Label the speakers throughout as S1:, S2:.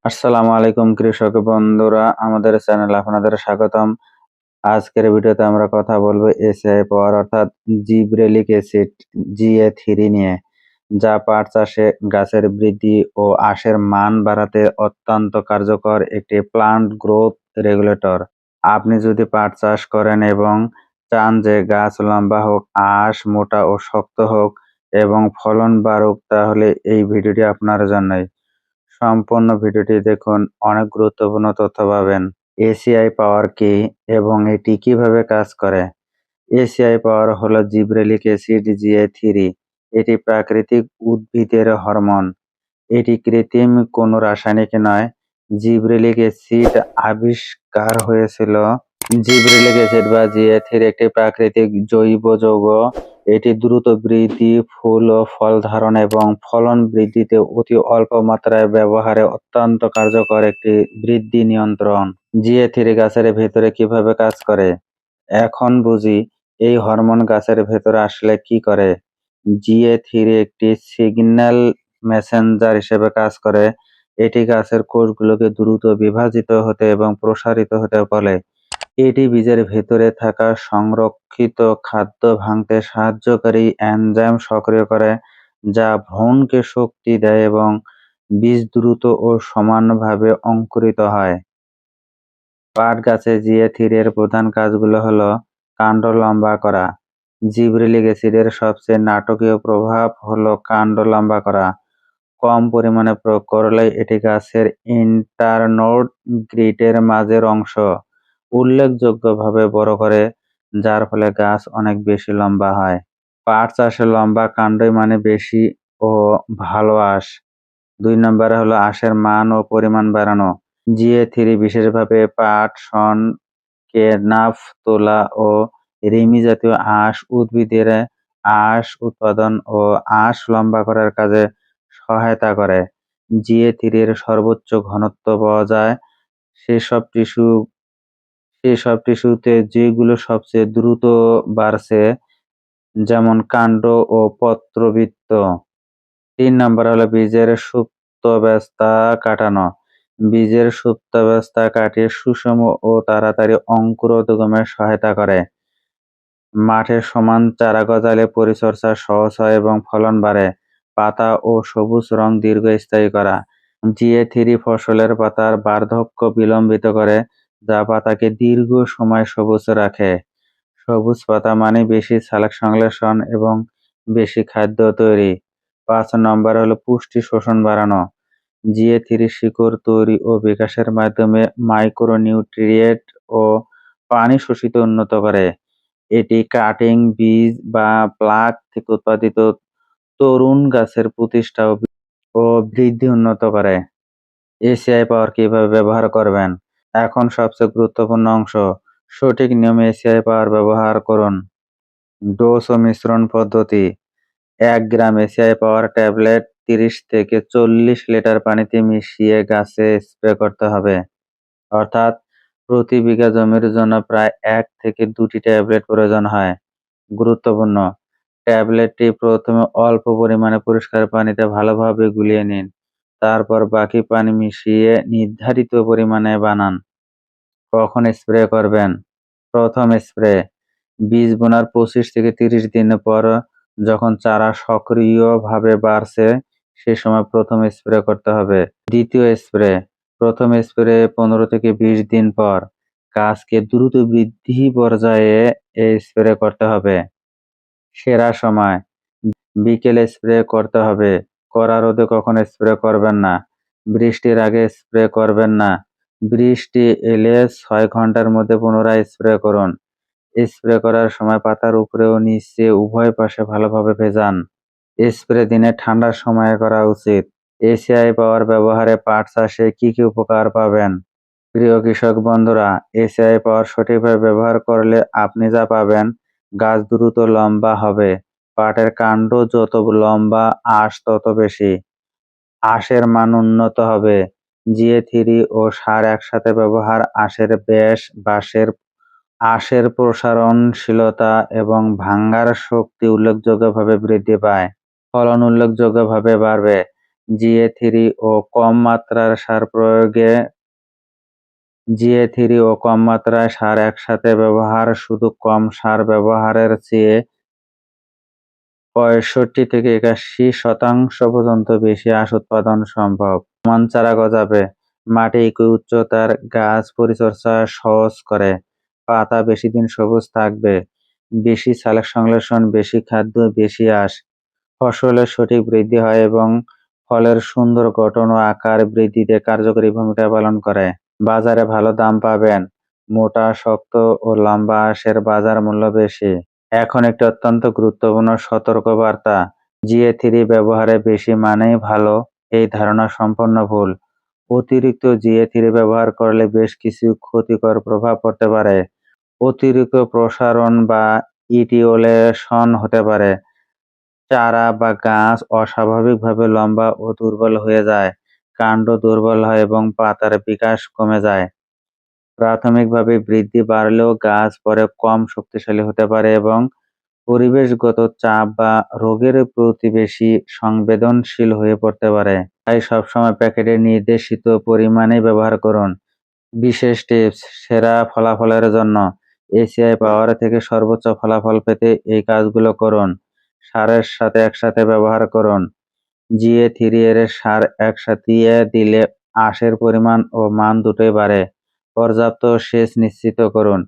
S1: আসসালামু আলাইকুম কৃষক বন্ধুরা, আমাদের চ্যানেলে আপনাদের স্বাগতম। আজকের ভিডিওতে আমরা কথা বলবো এসিআই পাওয়ার অর্থাৎ জিব্রেলিক অ্যাসিড GA3 নিয়ে, যা পাট চাষে গাছের বৃদ্ধি ও আঁশের মান বাড়াতে অত্যন্ত কার্যকর একটি প্লান্ট গ্রোথ রেগুলেটর। আপনি যদি পাট চাষ করেন এবং চান যে গাছ লম্বা হোক, আঁশ মোটা ও শক্ত হোক এবং ফলন বাড়ুক, তাহলে এই ভিডিওটি আপনার জন্যই। সম্পূর্ণ ভিডিওটি দেখুন, অনেক গুরুত্বপূর্ণ তথ্য পাবেন। এসিআই পাওয়ার কি এবং এটি কিভাবে কাজ করে? এসিআই পাওয়ার হলো জিব্রেলিক অ্যাসিড GA3। এটি প্রাকৃতিক উদ্ভিদের হরমোন। এটি কৃত্রিম কোনো রাসায়নিক নয়। জিব্রেলিক অ্যাসিড আবিষ্কার হয়েছিল জিব্রেলিক অ্যাসিড বা GA3 একটি প্রাকৃতিক জৈব যৌগ। এটি দ্রুত বৃদ্ধি, ফুল ও ফল ধারণ এবং ফলন বৃদ্ধিতে অতি অল্প মাত্রায় ব্যবহারে অত্যন্ত কার্যকর একটি বৃদ্ধি নিয়ন্ত্রণ। GA3 গাছের ভেতরে কিভাবে কাজ করে? এখন বুঝি এই হরমোন গাছের ভেতরে আসলে কি করে। GA3 একটি সিগন্যাল মেসেঞ্জার হিসেবে কাজ করে। এটি গাছের কোষগুলোকে দ্রুত বিভাজিত হতে এবং প্রসারিত হতে বলে। এটি বীজের ভেতরে থাকা সংরক্ষিত খাদ্য ভাঙতে সাহায্যকারী এনজাইম সক্রিয় করে, যা ভ্রূণকে শক্তি দেয় এবং বীজ দ্রুত ও সমানভাবে অঙ্কুরিত হয়। পাট গাছে GA3 এর প্রধান কাজগুলো হলো কাণ্ড লম্বা করা। জিব্রেলিক অ্যাসিডের সবচেয়ে নাটকীয় প্রভাব হলো কাণ্ড লম্বা করা। কম পরিমাণে প্রয়োগ করলে এটি গাছের ইন্টারনোড গ্রিটের মাঝের অংশ উল্লেখযোগ্যভাবে বড় করে, যার ফলে গাছ অনেক বেশি লম্বা হয়। পাট চাষে লম্বা কাণ্ডই মানে বেশি ও ভালো আঁশ। ২ নম্বরে হলো আঁশের মান ও পরিমাণ বাড়ানো। GA3 বিশেষভাবে পাট, শন, কেনাফ, তুলা ও রিমি জাতীয় আঁশ উদ্ভিদের আঁশ উৎপাদন ও আঁশ লম্বা করার কাজে সহায়তা করে। GA3 এর সর্বোচ্চ ঘনত্ব পাওয়া যায় সেসব টিস্যুতে যেগুলো সবচেয়ে দ্রুত বাড়ছে, যেমন কাণ্ড ও পত্রবৃত্ত। ৩ নম্বর হলো বীজের সুপ্তাবস্থা কাটানো। বীজের সুপ্তাবস্থা কাটিয়ে সুষম ও তাড়াতাড়ি অঙ্কুরোদ্গমে সহায়তা করে। মাঠে সমান চারা গজালে পরিচর্যা সহজ হয় এবং ফলন বাড়ে। পাতা ও সবুজ রং দীর্ঘস্থায়ী করা। GA3 ফসলের পাতার বার্ধক্য বিলম্বিত করে, যা পাতাকে দীর্ঘ সময় সবুজ রাখে। সবুজ পাতা মানে বেশি সালোক সংশ্লেষণ এবং বেশি খাদ্য তৈরি। ৫ নম্বর হলো পুষ্টি শোষণ বাড়ানো। GA3 শিকড় তৈরি ও বিকাশের মাধ্যমে মাইক্রোনিউট্রিয়েন্ট ও পানি শোষিত উন্নত করে। এটি কাটিং, বীজ বা প্লাক থেকে উৎপাদিত তরুণ গাছের প্রতিষ্ঠা ও বৃদ্ধি উন্নত করে। এসিআই পাওয়ার কিভাবে ব্যবহার করবেন? এখন সবচেয়ে গুরুত্বপূর্ণ অংশ। সঠিক নিয়মে এসিআই পাওয়ার ব্যবহার করুন। ডোজ ও মিশ্রণ পদ্ধতি। ১ গ্রাম এসিআই পাওয়ার ট্যাবলেট ৩০ থেকে ৪০ লিটার পানিতে মিশিয়ে গাছে স্প্রে করতে হবে। অর্থাৎ প্রতি বিঘা জমির জন্য প্রায় ১ থেকে ২টি ট্যাবলেট প্রয়োজন হয়। গুরুত্বপূর্ণ, ট্যাবলেটটি প্রথমে অল্প পরিমাণে পরিষ্কার পানিতে ভালোভাবে গুলিয়ে নিন। তারপর বাকি পানি মিশিয়ে নির্ধারিত পরিমাণে বানান। কখন স্প্রে করবেন? প্রথম স্প্রে বীজ বোনার ২৫ থেকে ৩০ দিন পর, যখন চারা সক্রিয়ভাবে বাড়ছে, সে সময় প্রথম স্প্রে করতে হবে। দ্বিতীয় স্প্রে প্রথম স্প্রে ১৫ থেকে ২০ দিন পর। গাছকে দ্রুত বৃদ্ধি পর্যায়ে স্প্রে করতে হবে। সেরা সময় বিকেলে স্প্রে করতে হবে। কড়া রোদে কখনো স্প্রে করবেন না। বৃষ্টির আগে স্প্রে করবেন না। বৃষ্টি এলে ৬ ঘন্টার মধ্যে পুনরায় স্প্রে করুন। স্প্রে করার সময় পাতার উপরে ও নিচে উভয় পাশে ভালোভাবে ভেজান। স্প্রে দিনে ঠান্ডার সময়ে করা উচিত। এসিআই পাওয়ার ব্যবহারে পাট চাষে কি কি উপকার পাবেন? প্রিয় কৃষক বন্ধুরা, এসিআই পাওয়ার সঠিকভাবে ব্যবহার করলে আপনি যা পাবেন, গাছ দ্রুত লম্বা হবে, পাটের কাণ্ড যত লম্বা, আঁশ তত বেশি, আঁশের মান উন্নত হবে। GA3 ও সার একসাথে ব্যবহার আঁশের প্রসারণশীলতা এবং ভাঙার শক্তি উল্লেখযোগ্যভাবে বৃদ্ধি পায়। ফলন উল্লেখযোগ্যভাবে বাড়বে। জিএ3 ও কম মাত্রার সার একসাথে ব্যবহার শুধু কম সার ব্যবহারের চেয়ে 65 থেকে 81% পর্যন্ত বেশি আঁশ উৎপাদন সম্ভব। সমান চারা গজাবে, মাটি একই উচ্চতার, গাছ পরিচর্যা সহজ করে, পাতা বেশি দিন সবুজ থাকবে, বেশি সালোক সংশ্লেষণ, বেশি খাদ্য, বেশি আঁশ। ফসলের সঠিক বৃদ্ধি হয় এবং ফলের সুন্দর গঠন ও আকার বৃদ্ধিতে কার্যকরী ভূমিকা পালন করে। বাজারে ভালো দাম পাবেন, মোটা, শক্ত ও লম্বা আঁশের বাজার মূল্য বেশি। এখন একটি অত্যন্ত গুরুত্বপূর্ণ সতর্কবার্তা, জিএ3 ব্যবহারে বেশি মানেই ভালো, এই ধারণা সম্পূর্ণ ভুল। অতিরিক্ত জিএ3 ব্যবহার করলে বেশ কিছু ক্ষতিকর প্রভাব পড়তে পারে। অতিরিক্ত প্রসারণ বা ইটিওলেশন হতে পারে, চারা বা গাছ অস্বাভাবিকভাবে লম্বা ও দুর্বল হয়ে যায়, কাণ্ড দুর্বল হয় এবং পাতার বিকাশ কমে যায়। প্রাথমিকভাবে বৃদ্ধি বাড়লেও গাছ পরে কম শক্তিশালী হতে পারে এবং পরিবেশগত চাপ বা রোগের প্রতি বেশি সংবেদনশীল হয়ে পড়তে পারে। তাই সবসময় প্যাকেটে নির্দেশিত পরিমাণে ব্যবহার করুন। বিশেষ টিপস, সেরা ফলাফলের জন্য এসিআই পাওয়ার থেকে সর্বোচ্চ ফলাফল পেতে এই কাজগুলো করুন। সারের সাথে একসাথে ব্যবহার করুন। জিএ3 এর সার একসাথে দিলে আঁশের পরিমাণ ও মান দুটোই বাড়ে। পর্যাপ্ত সেচ নিশ্চিত করুন।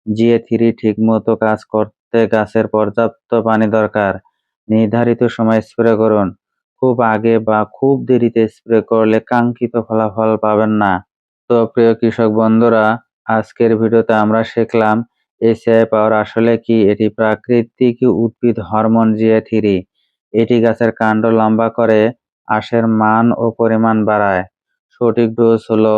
S1: জিএ3 ঠিকমতো কাজ করতে গাছের পর্যাপ্ত পানি দরকার। নির্ধারিত সময় স্প্রে করুন। খুব আগে বা খুব দেরিতে স্প্রে করলে কাঙ্ক্ষিত ফলাফল পাবেন না। তো প্রিয় কৃষক বন্ধুরা, আজকের ভিডিওতে আমরা শিখলাম এসিআই পাওয়ার আসলে কি। এটি প্রাকৃতিক উদ্ভিদ হরমোন জিএ3। এটি গাছের কাণ্ড লম্বা করে, আঁশের মান ও পরিমাণ বাড়ায়। সঠিক ডোজ হলো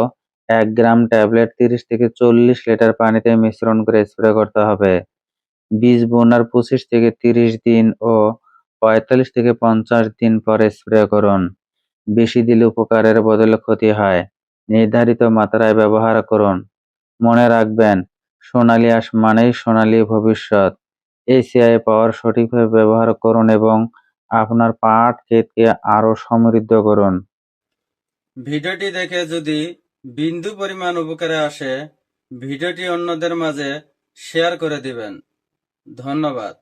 S1: 1 গ্রাম ট্যাবলেট 30 থেকে 40 লিটার পানিতে মিশ্রণ করে স্প্রে করতে হবে। বীজ বোনার 25 থেকে 30 দিন ও 45 থেকে 50 দিন পরে স্প্রে করুন। বেশি দিলে উপকারের বদলে ক্ষতি হয়। নির্ধারিত মাত্রায় ব্যবহার করুন। মনে রাখবেন, সোনালী আঁশ মানেই সোনালী ভবিষ্যৎ। এসিআই পাওয়ার সঠিকভাবে ব্যবহার করুন এবং আপনার পাট ক্ষেতকে আরো সমৃদ্ধ করুন।
S2: ভিডিওটি দেখে যদি বিন্দু পরিমাণ উপকারে আসে, ভিডিওটি অন্যদের মাঝে শেয়ার করে দিবেন। ধন্যবাদ।